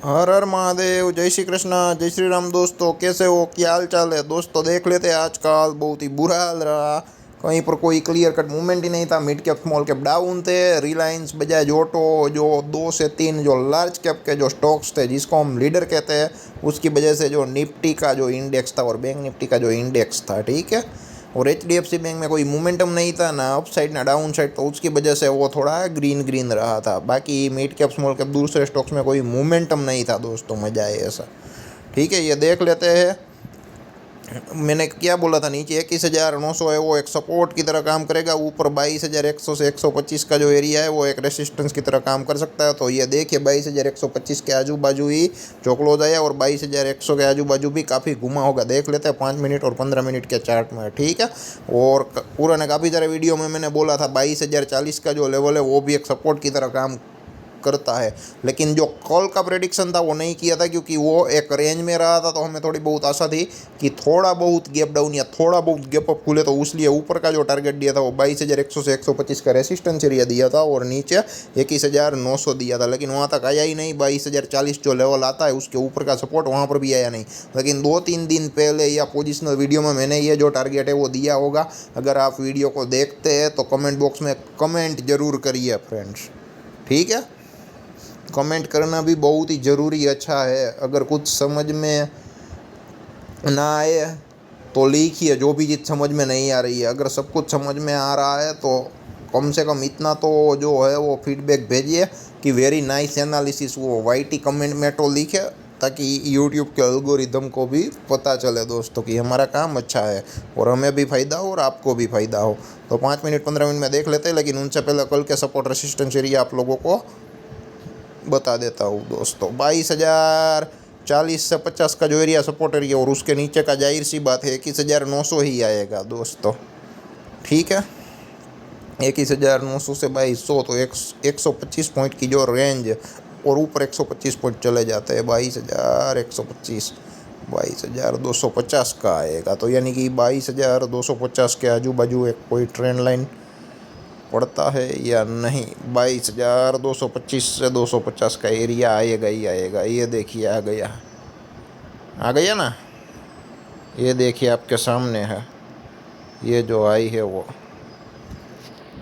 हर हर महादेव। जय श्री कृष्णा, जय श्री राम। दोस्तों कैसे हो, क्या हाल चाल है? दोस्तों देख लेते हैं, आजकल बहुत ही बुरा हाल रहा। कहीं पर कोई क्लियर कट मूवमेंट ही नहीं था। Mid cap small cap down थे। रिलायंस, बजाज ऑटो, जो 2 से 3 जो लार्ज कैप के जो स्टॉक्स थे जिसको हम लीडर कहते हैं, उसकी वजह से जो निफ्टी का जो इंडेक्स था और बैंक निफ्टी का जो इंडेक्स था, ठीक है, और HDFC बैंक में कोई मोमेंटम नहीं था, ना अप साइड ना डाउन साइड, तो उसकी वजह से वो थोड़ा ग्रीन ग्रीन रहा था। बाकी मिड कैप स्मॉल कैप दूसरे स्टॉक्स में कोई मोमेंटम नहीं था दोस्तों। मजा आए ऐसा। ठीक है, ये देख लेते हैं। मैंने क्या बोला था, नीचे 21,900 है, वो एक सपोर्ट की तरह काम करेगा। ऊपर 22,100 से 125 का जो एरिया है वो एक रेसिस्टेंस की तरह काम कर सकता है। तो ये देखिए 22,125 के आजू बाजू ही जो क्लोज आया, और 22,100 के आजू बाजू भी काफ़ी घुमा होगा। देख लेते हैं 5 मिनट और 15 मिनट के चार्ट में, ठीक है। और पुराने काफ़ी सारे वीडियो में मैंने बोला था 22,040 का जो लेवल है वो भी एक सपोर्ट की तरह काम करता है। लेकिन जो कॉल का प्रेडिक्शन था वो नहीं किया था, क्योंकि वो एक रेंज में रहा था, तो हमें थोड़ी बहुत आशा थी कि थोड़ा बहुत गैप डाउन या थोड़ा बहुत गैप अप खुले, तो उसलिए ऊपर का जो टारगेट दिया था वो 22,100 से 125 का रेसिस्टेंस एरिया दिया था, और नीचे 21,900 दिया था। लेकिन वहाँ तक आया ही नहीं। 22,040 जो लेवल आता है उसके ऊपर का सपोर्ट वहाँ पर भी आया नहीं। लेकिन 2-3 दिन पहले या पोजिशनल वीडियो में मैंने ये जो टारगेट है वो दिया होगा। अगर आप वीडियो को देखते हैं तो कमेंट बॉक्स में कमेंट जरूर करिए फ्रेंड्स, ठीक है। कमेंट करना भी बहुत ही ज़रूरी अच्छा है। अगर कुछ समझ में ना आए तो लिखिए, जो भी चीज़ समझ में नहीं आ रही है। अगर सब कुछ समझ में आ रहा है तो कम से कम इतना तो जो है वो फीडबैक भेजिए कि वेरी नाइस एनालिसिस, वो वाईटी कमेंट में तो लिखे, ताकि यूट्यूब के एल्गोरिदम को भी पता चले दोस्तों कि हमारा काम अच्छा है और हमें भी फ़ायदा हो और आपको भी फ़ायदा हो। तो 5 मिनट 15 मिनट में देख लेते हैं, लेकिन उनसे पहले कल के सपोर्ट रेसिस्टेंस एरिया आप लोगों को बता देता हूँ दोस्तों। 22,040 से 50 का जो एरिया सपोर्ट एरिया, और उसके नीचे का जाहिर सी बात है 21,900 ही आएगा दोस्तों, ठीक है। 21,900 से 2200 तो 125 पॉइंट की जो रेंज, और ऊपर 125 पॉइंट चले जाते हैं। 22,125 22,250 का आएगा, तो यानी कि 22,250 के आजू बाजू एक कोई ट्रेंड लाइन पड़ता है या नहीं। 22,225 से 250 का एरिया आएगा ही आएगा। ये देखिए आ गया ना। ये देखिए आपके सामने है, ये जो आई है वो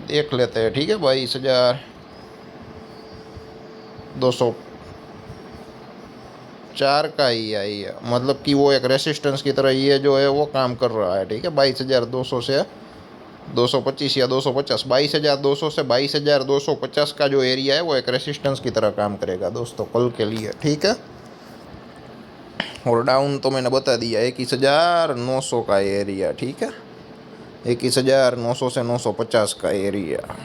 देख लेते हैं, ठीक है। 22,204 का ही आई है, मतलब कि वो एक रेसिस्टेंस की तरह ये जो है वो काम कर रहा है, ठीक है। 22,200 से 225 या 250, 22,200 से 22,250 का जो एरिया है वो एक रेसिस्टेंस की तरह काम करेगा दोस्तों कल के लिए, ठीक है। और डाउन तो मैंने बता दिया 21,900 का एरिया, ठीक है। 21,900 से 950 का एरिया,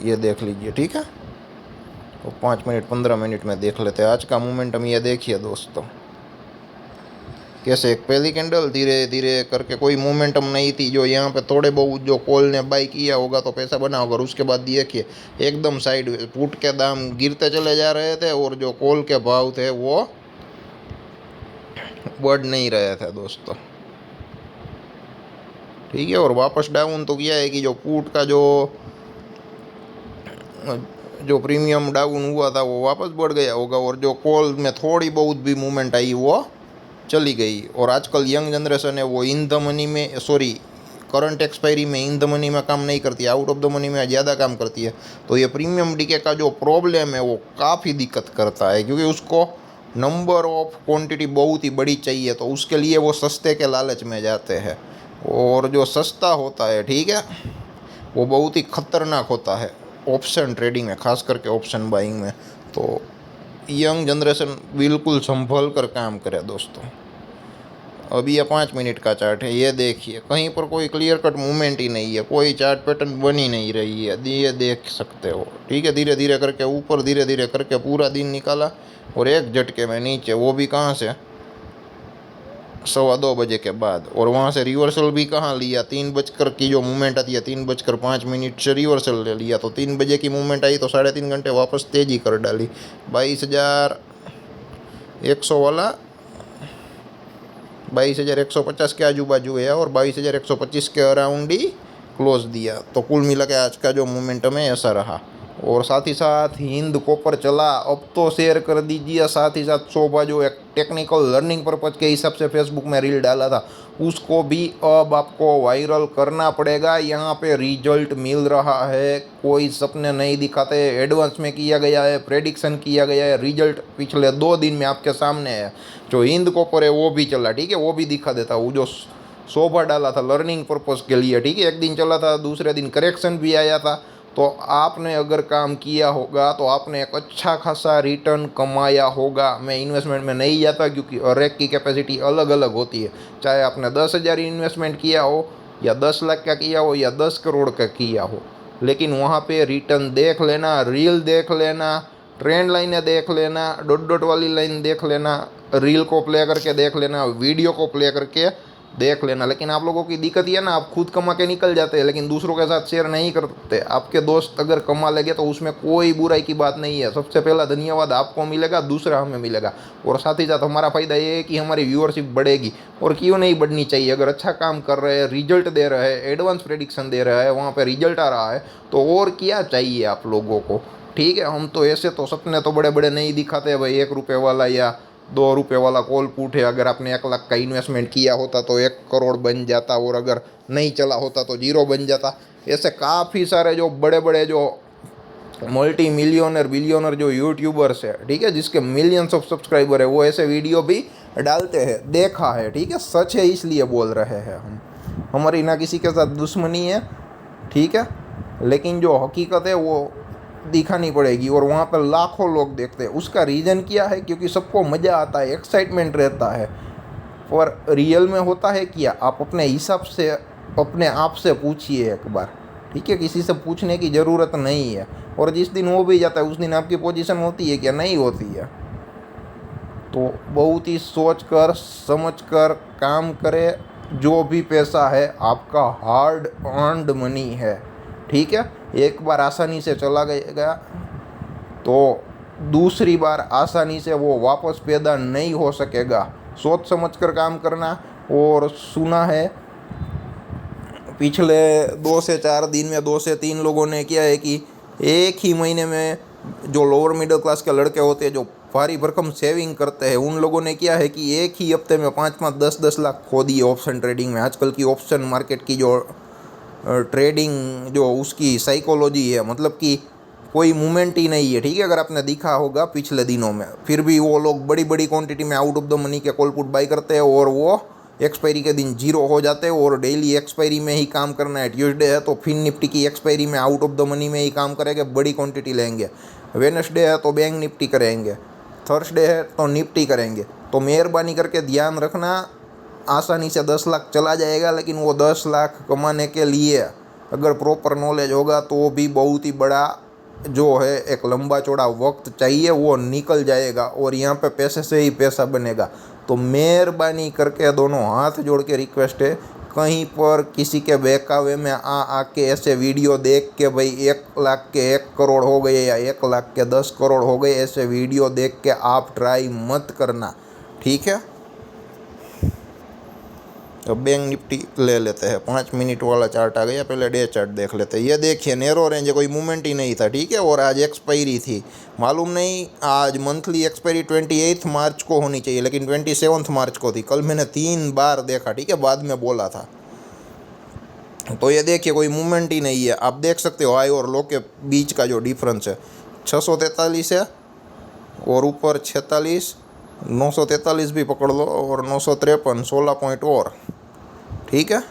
ये देख लीजिए, ठीक है। तो 5 मिनट 15 मिनट में देख लेते हैं आज का मोमेंटम। ये देखिए दोस्तों कैसे एक पहली कैंडल धीरे धीरे करके, कोई मोमेंटम नहीं थी। जो यहाँ पे थोड़े बहुत जो कॉल ने बाई किया होगा तो पैसा बना होगा, और उसके बाद देखिए एकदम साइड पुट के दाम गिरते चले जा रहे थे, और जो कॉल के भाव थे वो बढ़ नहीं रहे थे दोस्तों, ठीक है। और वापस डाउन तो किया है कि जो पुट का जो प्रीमियम डाउन हुआ था वो वापस बढ़ गया होगा, और जो कॉल में थोड़ी बहुत भी मूवमेंट आई वो चली गई। और आजकल यंग जनरेशन है वो इन द मनी में, सॉरी करंट एक्सपायरी में, इन द मनी में काम नहीं करती है, आउट ऑफ द मनी में ज़्यादा काम करती है। तो ये प्रीमियम डीके का जो प्रॉब्लम है वो काफ़ी दिक्कत करता है, क्योंकि उसको नंबर ऑफ क्वांटिटी बहुत ही बड़ी चाहिए, तो उसके लिए वो सस्ते के लालच में जाते हैं। और जो सस्ता होता है, ठीक है, वो बहुत ही ख़तरनाक होता है ऑप्शन ट्रेडिंग में, खास करके ऑप्शन बाइंग में। तो यंग जनरेशन बिल्कुल संभल कर काम करे दोस्तों। अभी ये 5 मिनट का चार्ट है, ये देखिए कहीं पर कोई क्लियर कट मूवमेंट ही नहीं है, कोई चार्ट पैटर्न बन ही नहीं रही है, ये देख सकते हो, ठीक है। धीरे धीरे करके ऊपर, धीरे धीरे करके पूरा दिन निकाला, और एक झटके में नीचे, वो भी कहाँ से, 2:15 के बाद। और वहाँ से रिवर्सल भी कहाँ लिया, 3 बजकर की जो मूवमेंट आती है 3:05 से रिवर्सल ले लिया, तो 3 बजे की मूवमेंट आई तो 3.5 घंटे वापस तेज़ी कर डाली। 22,100 वाला 22,150 के आजू बाजू है, और 22,125 के अराउंड ही क्लोज दिया। तो कुल मिला के आज का जो मोमेंटम है ऐसा रहा। और साथ ही साथ हिंद कॉपर चला, अब तो शेयर कर दीजिए। साथ ही साथ शोभा जो एक टेक्निकल लर्निंग पर्पज के हिसाब से फेसबुक में रील डाला था, उसको भी अब आपको वायरल करना पड़ेगा। यहाँ पे रिजल्ट मिल रहा है, कोई सपने नहीं दिखाते, एडवांस में किया गया है, प्रेडिक्शन किया गया है, रिजल्ट पिछले 2 दिन में आपके सामने है। जो हिंद कॉपर है वो भी चला, ठीक है, वो भी दिखा देता हूँ। जो शोभा डाला था लर्निंग पर्पज के लिए, ठीक है, एक दिन चला था, दूसरे दिन करेक्शन भी आया था। तो आपने अगर काम किया होगा तो आपने एक अच्छा खासा रिटर्न कमाया होगा। मैं इन्वेस्टमेंट में नहीं जाता क्योंकि हर एक की कैपेसिटी अलग अलग होती है। चाहे आपने 10,000 इन्वेस्टमेंट किया हो या 10 लाख का किया हो या 10 करोड़ का किया हो, लेकिन वहाँ पे रिटर्न देख लेना, रील देख लेना, ट्रेंड लाइनें देख लेना, डॉट डॉट वाली लाइन देख लेना, रील को प्ले करके देख लेना, वीडियो को प्ले करके देख लेना। लेकिन आप लोगों की दिक्कत ये ना, आप खुद कमा के निकल जाते हैं लेकिन दूसरों के साथ शेयर नहीं करते। आपके दोस्त अगर कमा लेंगे तो उसमें कोई बुराई की बात नहीं है। सबसे पहला धन्यवाद आपको मिलेगा, दूसरा हमें मिलेगा। और साथ ही साथ हमारा फ़ायदा ये है कि हमारी व्यूअरशिप बढ़ेगी। और क्यों नहीं बढ़नी चाहिए? अगर अच्छा काम कर रहे हैं, रिजल्ट दे रहे हैं, एडवांस प्रेडिक्शन दे रहे हैं, वहाँ पर रिजल्ट आ रहा है, तो और क्या चाहिए आप लोगों को? ठीक है, हम तो ऐसे तो सपने तो बड़े बड़े नहीं दिखाते भाई, 1 रुपये वाला या 2 रुपये वाला कॉल पुट है। अगर आपने 1 लाख का इन्वेस्टमेंट किया होता तो 1 करोड़ बन जाता, और अगर नहीं चला होता तो 0 बन जाता। ऐसे काफ़ी सारे जो बड़े बड़े जो मल्टी मिलियनर बिलियनर जो यूट्यूबर्स है, ठीक है, जिसके मिलियंस ऑफ सब्सक्राइबर है, वो ऐसे वीडियो भी डालते हैं, देखा है, ठीक है, सच है इसलिए बोल रहे हैं हम। हमारी ना किसी के साथ दुश्मनी है, ठीक है, लेकिन जो हकीकत है वो दिखानी पड़ेगी। और वहाँ पर लाखों लोग देखते हैं। उसका रीज़न क्या है? क्योंकि सबको मज़ा आता है, एक्साइटमेंट रहता है। और रियल में होता है क्या? आप अपने हिसाब से अपने आप से पूछिए एक बार, ठीक है, किसी से पूछने की ज़रूरत नहीं है। और जिस दिन हो भी जाता है उस दिन आपकी पोजीशन होती है क्या? नहीं होती है। तो बहुत ही सोच कर समझ कर काम करें। जो भी पैसा है आपका हार्ड अर्नड मनी है, ठीक है, एक बार आसानी से चला गया तो दूसरी बार आसानी से वो वापस पैदा नहीं हो सकेगा। सोच समझ कर काम करना। और सुना है पिछले 2 से 4 दिन में 2 से 3 लोगों ने किया है कि एक ही महीने में जो लोअर मिडिल क्लास के लड़के होते हैं जो भारी भरकम सेविंग करते हैं, उन लोगों ने किया है कि एक ही हफ्ते में 5-5, 10-10 लाख खो दिए ऑप्शन ट्रेडिंग में। आजकल की ऑप्शन मार्केट की जो ट्रेडिंग जो उसकी साइकोलॉजी है, मतलब कि कोई मूवमेंट ही नहीं है, ठीक है। अगर आपने देखा होगा पिछले दिनों में, फिर भी वो लोग बड़ी बड़ी क्वांटिटी में आउट ऑफ द मनी के कॉल पुट बाई करते हैं और वो एक्सपायरी के दिन 0 हो जाते हैं। और डेली एक्सपायरी में ही काम करना है। ट्यूसडे है तो फिन निफ्टी की एक्सपायरी में आउट ऑफ द मनी में ही काम करेंगे, बड़ी क्वांटिटी लेंगे। वेडनेसडे है तो बैंक निफ्टी करेंगे, थर्सडे है तो निफ्टी करेंगे। तो मेहरबानी करके ध्यान रखना, आसानी से 10 लाख चला जाएगा, लेकिन वो 10 लाख कमाने के लिए अगर प्रॉपर नॉलेज होगा तो भी बहुत ही बड़ा जो है एक लंबा चौड़ा वक्त चाहिए, वो निकल जाएगा। और यहाँ पे पैसे से ही पैसा बनेगा। तो मेहरबानी करके दोनों हाथ जोड़ के रिक्वेस्ट है, कहीं पर किसी के बहकावे में आके ऐसे वीडियो देख के भाई 1 लाख के 1 करोड़ हो गए या 1 लाख के 10 करोड़ हो गए, ऐसे वीडियो देख के आप ट्राई मत करना, ठीक है। अब बैंक निफ्टी ले लेते हैं, 5 मिनट वाला चार्ट आ गया, पहले डे चार्ट देख लेते हैं। ये देखिए नैरो रेंज, कोई मूवमेंट ही नहीं था, ठीक है। और आज एक्सपायरी थी, मालूम नहीं आज मंथली एक्सपायरी 28 मार्च को होनी चाहिए, लेकिन 27 मार्च को थी। कल मैंने 3 बार देखा, ठीक है, बाद में बोला था। तो ये देखिए कोई मूवमेंट ही नहीं है। आप देख सकते हो हाई और लो के बीच का जो डिफरेंस है 643 है, और ऊपर 46, 943 भी पकड़ लो, और 953, 16 पॉइंट और, ठीक है।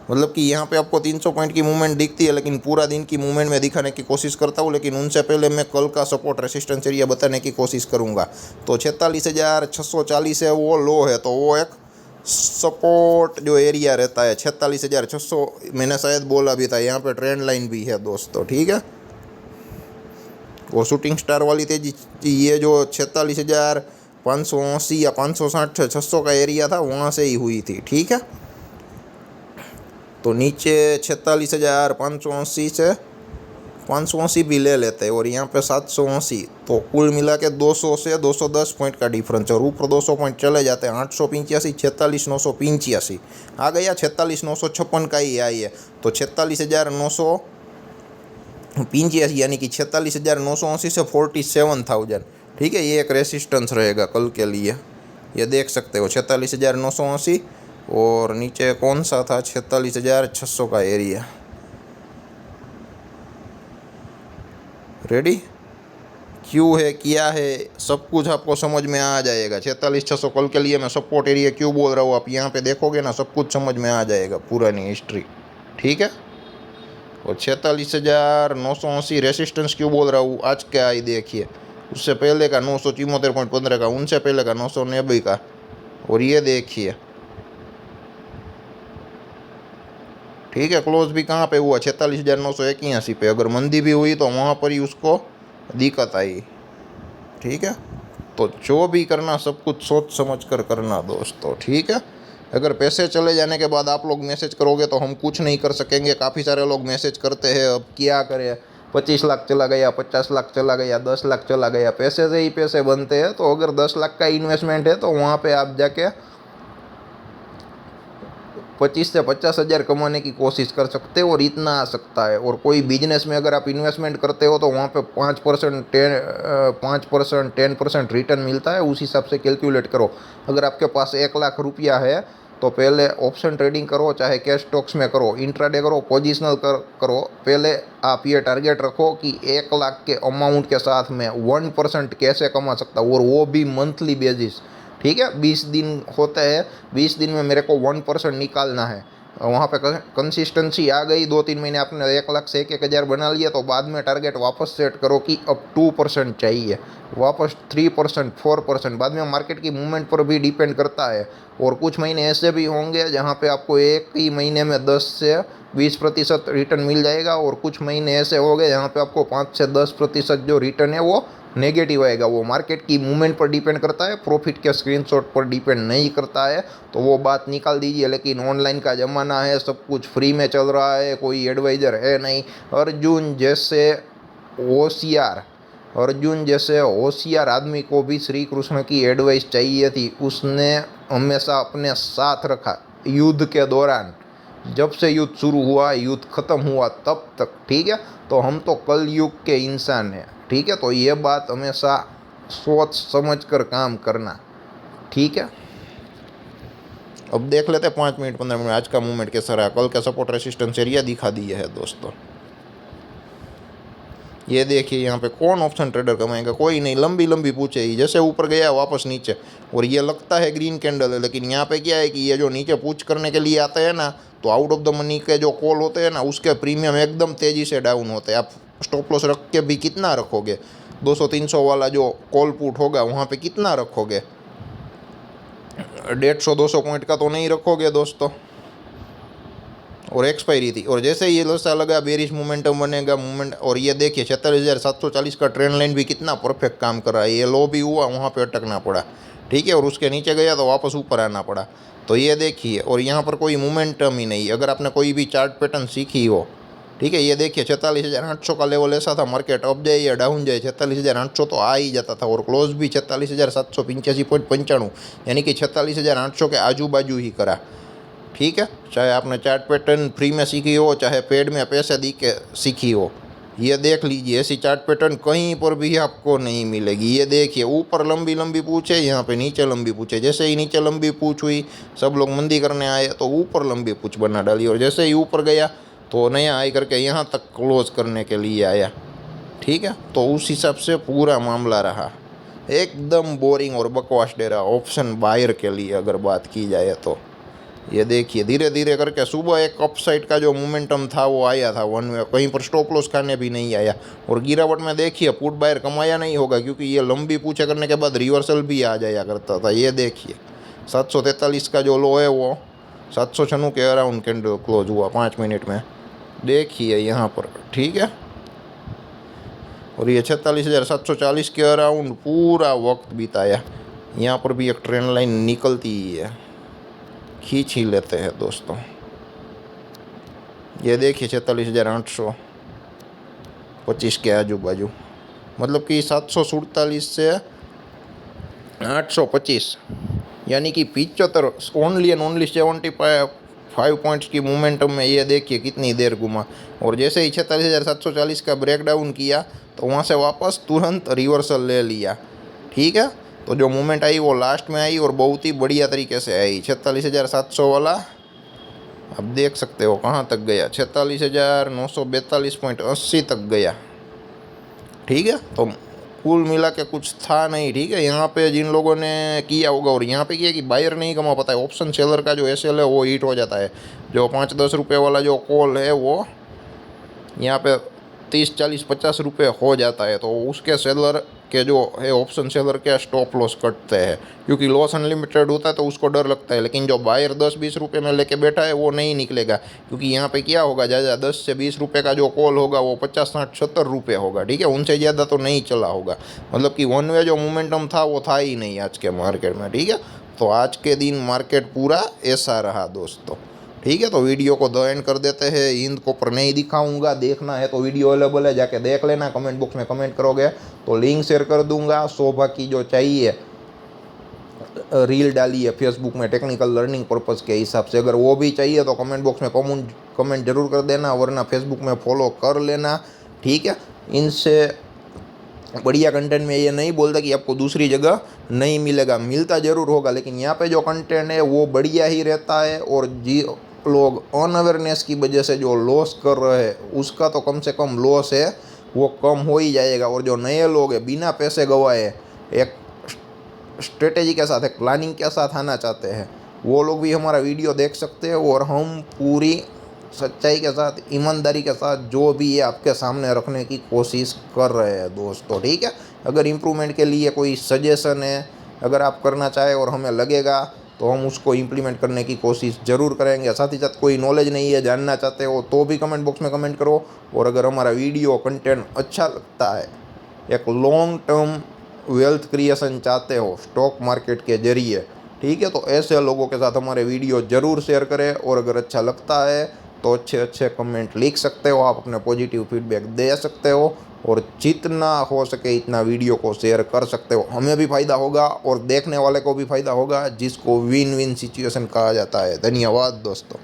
मतलब कि यहाँ पे आपको 300 पॉइंट की मूवमेंट दिखती है, लेकिन पूरा दिन की मूवमेंट में दिखाने की कोशिश करता हूँ। लेकिन उनसे पहले मैं कल का सपोर्ट रेसिस्टेंस एरिया बताने की कोशिश करूँगा। तो 46,640 है वो लो है, तो वो एक सपोर्ट जो एरिया रहता है 46,600, मैंने शायद बोला भी था। यहाँ पे ट्रेंड लाइन भी है दोस्तों, ठीक है। वो शूटिंग स्टार वाली तेजी, ये जो 46,580 या 560, 600 का एरिया था, वहाँ से ही हुई थी, ठीक है। तो नीचे 46,580 से 580 भी ले लेते हैं, और यहाँ पे 780। तो कुल मिला के 200 से 210 पॉइंट का डिफरेंस है, और ऊपर 200 पॉइंट चले जाते हैं। 885, 46,985 आ गया, 46,956 का ही आई है। तो 46,900 85 यानी कि 46,980 से 47,000। ठीक है, ये एक रेसिस्टेंस रहेगा कल के लिए, ये देख सकते हो 46,980। और नीचे कौन सा था 46,600 का एरिया। रेडी, क्यों है क्या है सब कुछ आपको समझ में आ जाएगा। 46,600 कल के लिए मैं सपोर्ट एरिया क्यों बोल रहा हूँ, आप यहाँ पे देखोगे ना सब कुछ समझ में आ जाएगा, पुरानी हिस्ट्री। ठीक है, और 46,980 रेसिस्टेंस क्यों बोल रहा हूँ, आज क्या आई देखिए, उससे पहले का 974.15 का, उनसे पहले का 990 का, और ये देखिए। ठीक है, क्लोज भी कहाँ पे हुआ 46,981 पे। अगर मंदी भी हुई तो वहाँ पर ही उसको दिक्कत आई। ठीक है, तो जो भी करना सब कुछ सोच समझ कर करना दोस्तों। ठीक है, अगर पैसे चले जाने के बाद आप लोग मैसेज करोगे तो हम कुछ नहीं कर सकेंगे। काफ़ी सारे लोग मैसेज करते हैं, अब क्या करें, 25 लाख चला गया, 50 लाख चला गया, 10 लाख चला गया, पैसे से ही पैसे बनते हैं। तो अगर 10 लाख का इन्वेस्टमेंट है तो वहाँ पे आप जाके 25 से 50 हज़ार कमाने की कोशिश कर सकते हो और इतना आ सकता है। और कोई बिजनेस में अगर आप इन्वेस्टमेंट करते हो तो वहाँ पे 5%, 10% रिटर्न मिलता है। उस हिसाब से कैलकुलेट करो। अगर आपके पास 1 लाख रुपया है तो पहले ऑप्शन ट्रेडिंग करो, चाहे कैश स्टॉक्स में करो, इंट्राडे करो, पोजिशनल करो। पहले आप ये टारगेट रखो कि 1 लाख के अमाउंट के साथ में 1% कैसे कमा सकता हूँ, और वो भी मंथली बेसिस। ठीक है, 20 दिन होते हैं, 20 दिन में मेरे को 1% निकालना है। वहाँ पे कंसिस्टेंसी आ गई, 2-3 महीने आपने 1 लाख से 1,000 बना लिया, तो बाद में टारगेट वापस सेट करो कि अब 2% चाहिए, वापस 3%, 4%। बाद में मार्केट की मूवमेंट पर भी डिपेंड करता है। और कुछ महीने ऐसे भी होंगे जहाँ पे आपको एक ही महीने में 10 से 20% रिटर्न मिल जाएगा, और कुछ महीने ऐसे हो गए जहाँ पे आपको 5 से 10% जो रिटर्न है वो नेगेटिव आएगा। वो मार्केट की मूवमेंट पर डिपेंड करता है, प्रॉफिट के स्क्रीनशॉट पर डिपेंड नहीं करता है। तो वो बात निकाल दीजिए। लेकिन ऑनलाइन का ज़माना है, सब कुछ फ्री में चल रहा है, कोई एडवाइज़र है नहीं। अर्जुन जैसे होशियार आदमी को भी श्री कृष्ण की एडवाइस चाहिए थी। उसने हमेशा अपने साथ रखा युद्ध के दौरान, जब से युद्ध शुरू हुआ, युद्ध खत्म हुआ तब तक। ठीक है, तो हम तो कल युग के इंसान हैं। ठीक है, तो ये बात हमेशा सोच समझ कर काम करना। ठीक है, अब देख लेते हैं 5 मिनट 15 मिनट आज का मूवमेंट कैसा रहा। कल का सपोर्ट रेसिस्टेंस एरिया दिखा दिया है दोस्तों। ये देखिए, यहाँ पे कौन ऑप्शन ट्रेडर कमाएगा, कोई नहीं। लंबी लंबी पूछे ही, जैसे ऊपर गया वापस नीचे, और ये लगता है ग्रीन कैंडल है। लेकिन यहाँ पे क्या है कि ये जो नीचे पूछ करने के लिए आते हैं ना, तो आउट ऑफ द मनी के जो कॉल होते हैं ना, उसके प्रीमियम एकदम तेज़ी से डाउन होते हैं। आप स्टॉप लॉस रख के भी कितना रखोगे, 200-300 वाला जो कॉल पुट होगा वहाँ पे कितना रखोगे, 150-200 पॉइंट का तो नहीं रखोगे दोस्तों। और एक्सपायरी थी, और जैसे ये लोसा लगा बेरिश मोमेंटम बनेगा मूवमेंट। और ये देखिए 46,740 का ट्रेंड लाइन भी कितना परफेक्ट काम कर रहा है। ये लो भी हुआ, वहाँ पे अटकना पड़ा। ठीक है, और उसके नीचे गया तो वापस ऊपर आना पड़ा। तो ये देखिए, और यहाँ पर कोई मोमेंटम ही नहीं। अगर आपने कोई भी चार्ट पैटर्न सीखी हो, ठीक है, ये देखिए 46,800 का लेवल ऐसा था, मार्केट अप जाए या डाउन जाए 46,800 तो आ ही जाता था। और क्लोज भी 46,785.95, यानी कि 46,800 के आजू बाजू ही करा। ठीक है, चाहे आपने चार्ट पैटर्न फ्री में सीखी हो, चाहे पेड में पैसे दी के सीखी हो। ये देख लीजिए, ऐसी चार्ट पैटर्न कहीं पर भी आपको नहीं मिलेगी। ये देखिए, ऊपर लंबी लंबी पूछे, यहाँ पे नीचे लंबी पूछे। जैसे ही नीचे लंबी पूछ हुई, सब लोग मंदी करने आए तो ऊपर लंबी पूछ बना डाली, और जैसे ही ऊपर गया तो नया आई करके यहाँ तक क्लोज करने के लिए आया। ठीक है, तो उस हिसाब से पूरा मामला रहा एकदम बोरिंग और बकवास डेरा ऑप्शन बायर के लिए अगर बात की जाए तो। ये देखिए, धीरे धीरे करके सुबह एक अपसाइड का जो मोमेंटम था वो आया था वन वे, कहीं पर स्टॉप लॉस खाने भी नहीं आया। और गिरावट में देखिए पुट बायर कमाया नहीं होगा, क्योंकि ये लंबी पूछे करने के बाद रिवर्सल भी आ जाया करता था। ये देखिए 743 का जो लो है वो 796 के अराउंड कैंडल क्लोज हुआ 5 मिनट में, देखिए यहाँ पर। ठीक है, और ये 46,740 के अराउंड पूरा वक्त बिताया। यहाँ पर भी एक ट्रेंड लाइन निकलती ही है, खींच ही लेते हैं दोस्तों। ये देखिए 46,825 के आजू बाजू, मतलब कि 747 से 825, यानी कि 75, ओनली एंड ओनली 5 पॉइंट्स की मोमेंटम में ये देखिए कितनी देर घुमा, और जैसे ही 46,740 का ब्रेकडाउन किया तो वहाँ से वापस तुरंत रिवर्सल ले लिया। ठीक है, तो जो मूवमेंट आई वो लास्ट में आई और बहुत ही बढ़िया तरीके से आई। 46,700 वाला आप देख सकते हो कहाँ तक गया, 46,942.80 तक गया। ठीक है, तो कुल मिला के कुछ था नहीं। ठीक है, यहाँ पे जिन लोगों ने किया होगा, और यहाँ पे क्या है कि बायर नहीं कमा पाता है, ऑप्शन सेलर का जो एसएल है वो हिट हो जाता है। जो 5-10 रुपये वाला जो कॉल है वो यहाँ पे 30-40-50 रुपये हो जाता है, तो उसके सेलर के जो है ऑप्शन सेलर के स्टॉप लॉस कटते हैं, क्योंकि लॉस अनलिमिटेड होता है तो उसको डर लगता है। लेकिन जो बायर 10-20 रुपये में लेके बैठा है वो नहीं निकलेगा, क्योंकि यहाँ पे क्या होगा, ज़्यादा 10 से 20 रुपये का जो कॉल होगा वो 50-60-70 रुपये होगा। ठीक है, उनसे ज़्यादा तो नहीं चला होगा, मतलब कि वन वे जो मोमेंटम था वो था ही नहीं आज के मार्केट में। ठीक है, तो आज के दिन मार्केट पूरा ऐसा रहा दोस्तों। ठीक है, तो वीडियो को द एंड कर देते हैं। हिंद कॉपर नहीं दिखाऊंगा, देखना है तो वीडियो अवेलेबल है, जाके देख लेना। कमेंट बॉक्स में कमेंट करोगे तो लिंक शेयर कर दूंगा। शोभा की जो चाहिए रील डाली है फेसबुक में टेक्निकल लर्निंग पर्पज़ के हिसाब से, अगर वो भी चाहिए तो कमेंट बॉक्स में कमेंट जरूर कर देना, वरना फेसबुक में फॉलो कर लेना। ठीक है, इनसे बढ़िया कंटेंट में ये नहीं बोलता कि आपको दूसरी जगह नहीं मिलेगा, मिलता ज़रूर होगा, लेकिन यहाँ पे जो कंटेंट है वो बढ़िया ही रहता है। और जी लोग अनअवेयरनेस की वजह से जो लॉस कर रहे हैं उसका तो कम से कम लॉस है वो कम हो ही जाएगा। और जो नए लोग हैं बिना पैसे गवाए एक स्ट्रेटेजी के साथ, एक प्लानिंग के साथ आना चाहते हैं, वो लोग भी हमारा वीडियो देख सकते हैं। और हम पूरी सच्चाई के साथ, ईमानदारी के साथ जो भी है आपके सामने रखने की कोशिश कर रहे हैं दोस्तों। ठीक है, अगर इम्प्रूवमेंट के लिए कोई सजेशन है, अगर आप करना चाहे और हमें लगेगा तो हम उसको इम्प्लीमेंट करने की कोशिश ज़रूर करेंगे। साथ ही साथ कोई नॉलेज नहीं है, जानना चाहते हो तो भी कमेंट बॉक्स में कमेंट करो। और अगर हमारा वीडियो कंटेंट अच्छा लगता है, एक लॉन्ग टर्म वेल्थ क्रिएशन चाहते हो स्टॉक मार्केट के जरिए, ठीक है, तो ऐसे लोगों के साथ हमारे वीडियो ज़रूर शेयर करें। और अगर अच्छा लगता है तो अच्छे अच्छे कमेंट लिख सकते हो, आप अपने पॉजिटिव फीडबैक दे सकते हो, और जितना हो सके इतना वीडियो को शेयर कर सकते हो। हमें भी फ़ायदा होगा और देखने वाले को भी फ़ायदा होगा, जिसको विन विन सिचुएशन कहा जाता है। धन्यवाद दोस्तों।